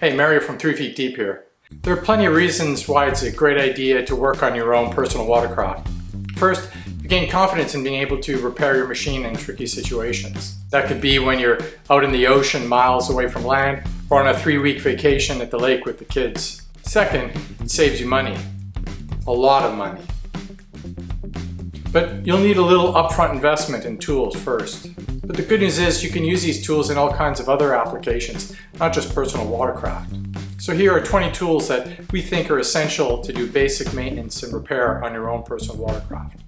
Hey, Mario from 3 Feet Deep here. There are plenty of reasons why it's a great idea to work on your own personal watercraft. First, you gain confidence in being able to repair your machine in tricky situations. That could be when you're out in the ocean miles away from land or on a 3-week vacation at the lake with the kids. Second, it saves you money. A lot of money. But you'll need a little upfront investment in tools first. But the good news is you can use these tools in all kinds of other applications, not just personal watercraft. So here are 20 tools that we think are essential to do basic maintenance and repair on your own personal watercraft.